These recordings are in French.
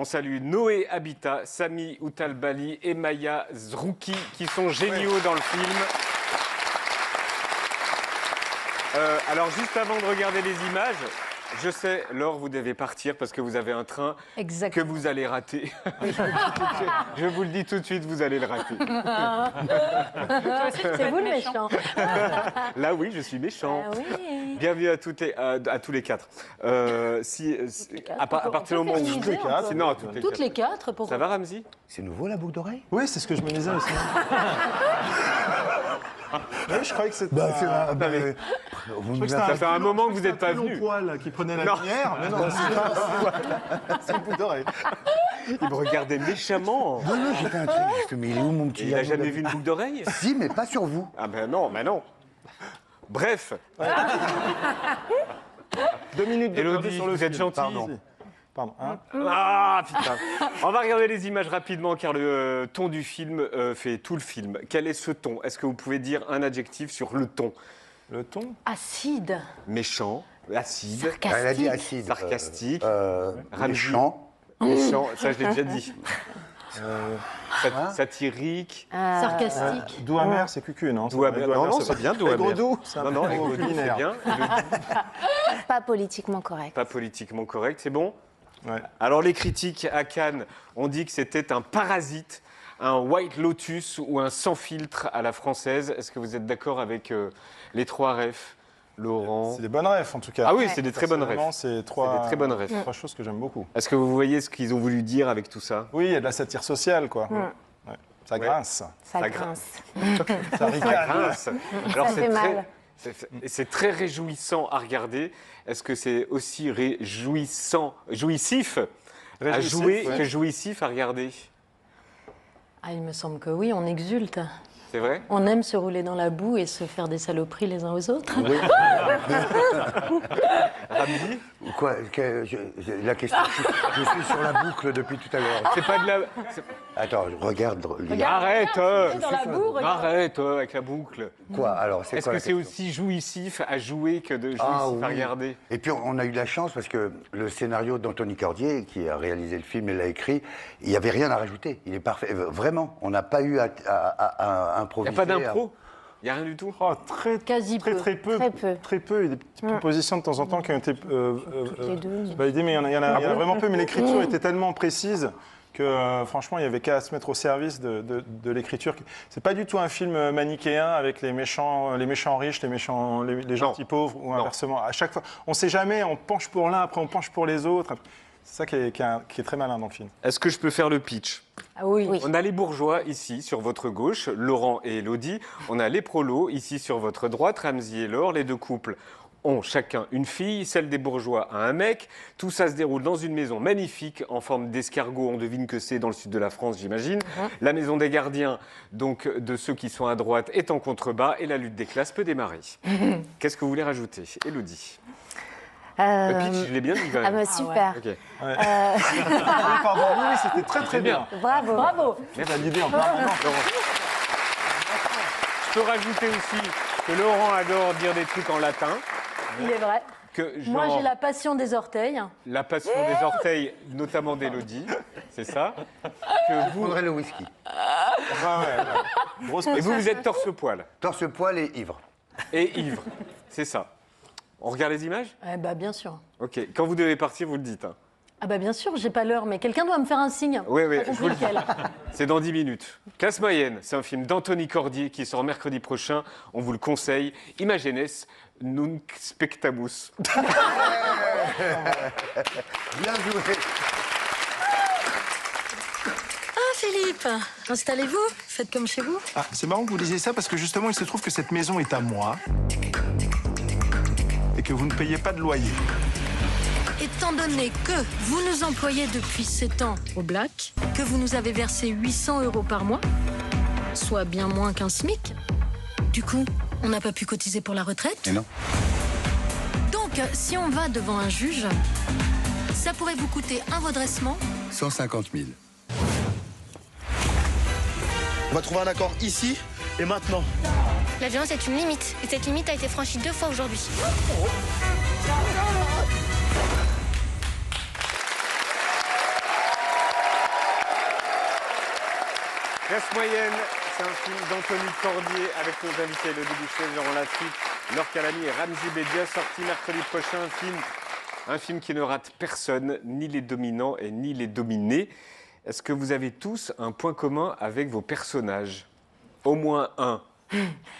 On salue Noé Habitat, Sami Outalbali et Maya Zrouki qui sont géniaux dans le film. Alors, juste avant de regarder les images, je sais, Laure, vous devez partir parce que vous avez un train que vous allez rater. Je vous le dis tout de suite, vous allez le rater. C'est vous le méchant. Là, oui, je suis méchant. Ah, oui. Bienvenue à tous les quatre. À partir du moment où toutes les quatre. Non, Toutes les quatre. Ça va, Ramzi? C'est nouveau la boucle d'oreille? Oui, c'est ce que je me disais aussi. Oui, je croyais que c'était. Ça fait un moment que vous n'êtes pas venu. Poil qui prenait la lumière. Mais non, c'est une boucle d'oreille. Il me regardait méchamment. Non, j'étais un truc. Je fais, mais il est où mon petit? Il n'a jamais vu une boucle d'oreille? Si, mais pas sur vous. Ah ben non, Bref. 2 minutes de Élodie, sur le vous êtes film. gentille. Pardon. Hein? Ah, putain. On va regarder les images rapidement car le ton du film fait tout le film. Quel est ce ton? Est-ce que vous pouvez dire un adjectif sur le ton? Le ton? Acide. Méchant, acide, Sarcastique. Elle a dit acide. sarcastique, Méchant. méchant, ça je l'ai déjà dit. Satirique, Sarcastique. Doux amer, c'est cucu, non? doux amer. Non, c'est bien, doux amer. Gros doux. Non, aigre doux, c'est bien. Pas politiquement correct. Pas politiquement correct, c'est bon? Ouais. Alors les critiques à Cannes ont dit que c'était un parasite, un White Lotus ou un sans filtre à la française. Est-ce que vous êtes d'accord avec les trois refs, Laurent? C'est des bonnes refs, en tout cas. Ah oui, c'est des très bonnes refs. C'est C'est trois des très bonnes refs. trois choses que j'aime beaucoup. Est-ce que vous voyez ce qu'ils ont voulu dire avec tout ça? Oui, il y a de la satire sociale, quoi. Ouais. Ça grince. Ça Ça grince. Ça Ça ricane. grince. Alors Ça fait mal. c'est très réjouissant à regarder. Est-ce que c'est aussi jouissif à Réjouissif, jouer ouais. que jouissif à regarder? Ah, il me semble que oui, on exulte. C'est vrai? On aime se rouler dans la boue et se faire des saloperies les uns aux autres. Ramzi? Quoi la question, je suis sur la boucle depuis tout à l'heure. C'est pas de la... Attends, regarde. Arrête! Dans la boue, regarde. Arrête avec la boucle. Quoi alors? Est-ce quoi que la c'est question? aussi jouissif à jouer que de jouissif Ah, à oui. regarder? Et puis on a eu de la chance parce que le scénario d'Anthony Cordier, qui a réalisé le film et l'a écrit, il n'y avait rien à rajouter. Il est parfait. Vraiment, on n'a pas eu à Il improviser. n'y a pas d'impro? Il n'y a rien du tout? Oh, Quasi peu. très peu. Très peu. Très peu. Il y a des petites propositions de temps en temps qui ont été les deux. validées, mais il y en a vraiment peu. Mais l'écriture était tellement précise que franchement, il n'y avait qu'à se mettre au service de l'écriture. C'est pas du tout un film manichéen avec les méchants riches, les gentils pauvres, ou inversement. À chaque fois, on ne sait jamais, on penche pour l'un, après on penche pour les autres. C'est ça qui est très malin dans le film. Est-ce que je peux faire le pitch? Ah oui. On a les bourgeois ici sur votre gauche, Laurent et Élodie. On a les prolos ici sur votre droite, Ramzi et Laure. Les deux couples ont chacun une fille, celle des bourgeois a un mec. Tout ça se déroule dans une maison magnifique en forme d'escargot. On devine que c'est dans le sud de la France, j'imagine. La maison des gardiens, donc de ceux qui sont à droite, est en contrebas et la lutte des classes peut démarrer. Qu'est-ce que vous voulez rajouter, Élodie? Le pitch, je l'ai bien dit quand Ah même. bah super. Ok. Pardon, oui, c'était très bien. Bravo. Bravo. J'ai l'idée en plein moment. Je peux rajouter aussi que Laurent adore dire des trucs en latin. Il est vrai. Que, Moi, genre, j'ai la passion des orteils. la passion des orteils, notamment d'Élodie, c'est ça. Que Je vous, prendrais le whisky. Grosse et vous êtes torse-poil Torse-poil et ivre. et ivre, c'est ça. On regarde les images? Eh bah, bien sûr. Ok. Quand vous devez partir, vous le dites. Hein. Ah bah bien sûr, j'ai pas l'heure, mais quelqu'un doit me faire un signe. Oui, oui, Pas je vous compris le dis. lequel. C'est dans 10 minutes. Classe moyenne, c'est un film d'Anthony Cordier qui sort mercredi prochain. On vous le conseille. Imagenes nunc spectamus. Bien joué. Ah, Philippe, installez-vous, faites comme chez vous. Ah, c'est marrant que vous disiez ça parce que justement, il se trouve que cette maison est à moi et que vous ne payez pas de loyer. Étant donné que vous nous employez depuis 7 ans au Black, que vous nous avez versé 800 € par mois, soit bien moins qu'un SMIC, du coup, on n'a pas pu cotiser pour la retraite. Et non. Donc, si on va devant un juge, ça pourrait vous coûter un redressement. 150 000. On va trouver un accord ici et maintenant. La violence est une limite. Et cette limite a été franchie 2 fois aujourd'hui. Classe moyenne, c'est un film d'Anthony Cordier avec nos invités Elodie Boucher, Laurent Lafitte, Laure Calamy et Ramzy Bedia, sorti mercredi prochain. Un film qui ne rate personne, ni les dominants et ni les dominés. Est-ce que vous avez tous un point commun avec vos personnages? Au moins un.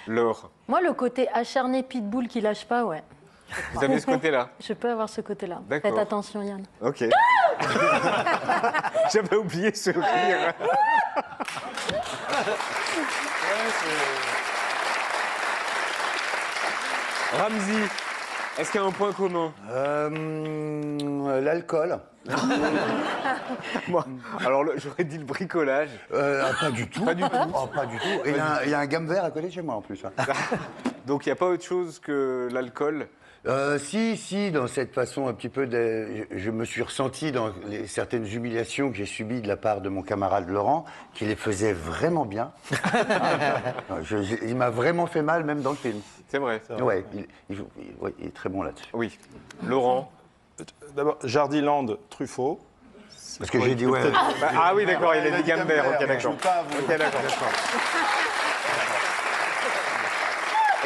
Laure, Moi, le côté acharné pitbull qui lâche pas, ouais. vous avez ce côté-là? Je peux avoir ce côté-là. D'accord. Faites attention, Yann. Ok. J'avais oublié ce rire. Ramzy, est-ce qu'il y a un point commun? L'alcool. Moi, alors j'aurais dit le bricolage. Pas du tout. Pas du tout. Oh, pas du tout. Et il y a un gamme vert à côté de chez moi en plus. Hein. Donc il n'y a pas autre chose que l'alcool? Si, dans cette façon un petit peu je me suis ressenti dans certaines humiliations que j'ai subies de la part de mon camarade Laurent, qui les faisait vraiment bien. Il m'a vraiment fait mal, même dans le film. C'est vrai. Ouais, il est très bon là-dessus. Oui. Laurent? D'abord, Jardiland, Truffaut. Parce que j'ai dit ouais. Ah oui, d'accord, il a dit gamme vert. Ok, d'accord. Ok, d'accord.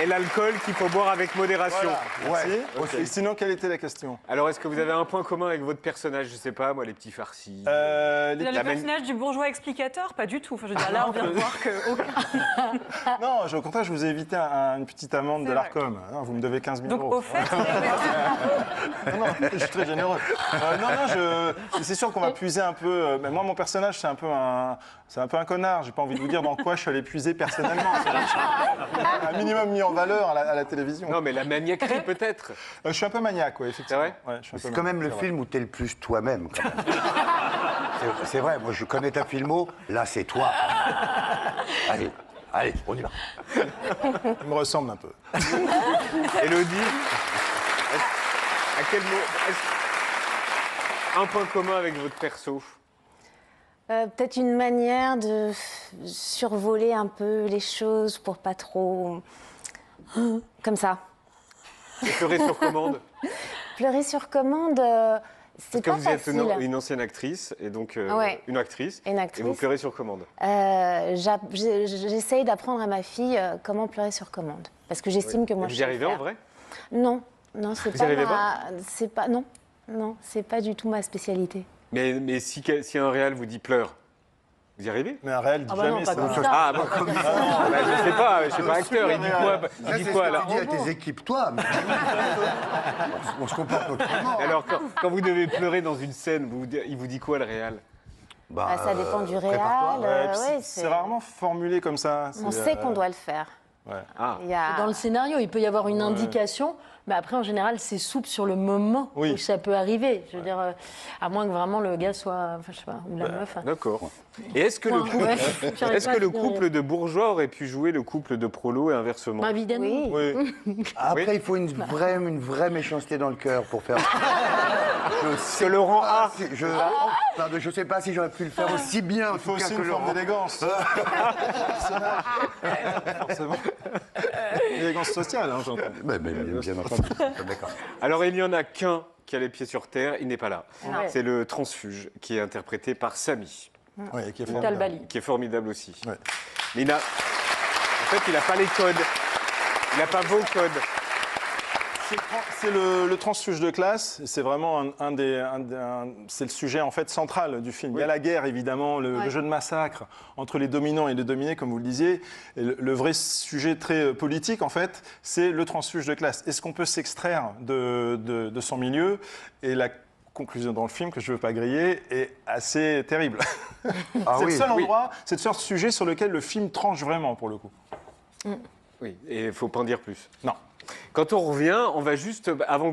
Et l'alcool qu'il faut boire avec modération. Voilà. Ouais. Merci. Et sinon, quelle était la question? Alors, est-ce que vous avez un point commun avec votre personnage? Je sais pas, moi, les petits farcis. Le personnage du bourgeois explicateur, pas du tout. Enfin, je veux dire, là, on vient de voir que Non, au contraire, je vous ai évité une petite amende de vrai. l'ARCOM. Non, vous me devez 15 000 Donc, euros. au fait, Non, je suis très généreux. C'est sûr qu'on va puiser un peu. Mais moi, mon personnage, c'est un peu un connard. J'ai pas envie de vous dire dans quoi je suis allé puiser personnellement. Un minimum mis en valeur à la télévision. Non, mais la maniaquerie, peut-être. Je suis un peu maniaque, oui, effectivement. C'est vrai Ouais, je suis un peu C'est quand même le maniaque, film où t'es le plus toi-même. quand même. C'est vrai, moi je connais ta filmo, là c'est toi. Allez, on y va. Il me ressemble un peu. Élodie, à quel mot un point commun avec votre perso? Peut-être une manière de survoler un peu les choses pour pas trop... Comme ça. Vous ferez sur commande? Pleurer sur commande, c'est Parce que pas vous êtes facile. une ancienne actrice, et donc Ouais. une actrice, Une et actrice. vous pleurez sur commande. J'essaye d'apprendre à ma fille comment pleurer sur commande. Parce que j'estime que moi, Et je vous y sais le arrivez en faire. vrai? Non, c'est Vous y pas arrivez c'est pas... Non, c'est pas du tout ma spécialité. Mais si un réal vous dit pleure, vous y arrivez? Mais un réel dit Ah bah non, jamais pas ça. comme ça. Ah, bon, je sais pas acteur, il dit quoi? Il dit quoi alors? Tu dis à tes équipes, toi. Mais... on se comporte autrement. Alors, quand vous devez pleurer dans une scène, il vous dit quoi le réal? Bah, ça dépend du prépare-toi. réel. Ouais, puis c'est rarement formulé comme ça. On sait qu'on doit le faire. Ah, Il y a... Dans le scénario, il peut y avoir une indication, mais après, en général, c'est souple sur le moment Oui. où ça peut arriver. Je veux dire, à moins que vraiment le gars soit, enfin, je sais pas, ou la meuf. d'accord. Et est-ce que le couple, Ouais, j'arrive est-ce pas que à le finir. couple de bourgeois aurait pu jouer le couple de prolo et inversement? Bah, évidemment. Oui. Oui. Après, il faut une vraie méchanceté dans le cœur pour faire. Que Laurent a. Je sais pas si j'aurais pu le faire aussi bien. En Il faut tout cas, aussi que une forme Laurent. d'élégance. Forcément. Élégance sociale, hein, j'entends. Mais bien entendu. D'accord. Alors, il n'y en a qu'un qui a les pieds sur terre, il n'est pas là. Non. C'est le transfuge qui est interprété par Samy, Ouais, qui est Vital formidable. Bali. qui est formidable aussi. Ouais. Mais en fait, il n'a pas les codes. Il n'a pas vos codes. C'est le transfuge de classe. C'est vraiment c'est le sujet en fait central du film. Oui. Il y a la guerre évidemment, le jeu de massacre entre les dominants et les dominés, comme vous le disiez. Et le vrai sujet très politique en fait, c'est le transfuge de classe. Est-ce qu'on peut s'extraire de son milieu? Et la conclusion dans le film, que je ne veux pas griller, est assez terrible. Ah c'est oui, le seul oui. endroit, c'est le seul sujet sur lequel le film tranche vraiment pour le coup. Oui, et il ne faut pas en dire plus. Non. Quand on revient, on va juste, avant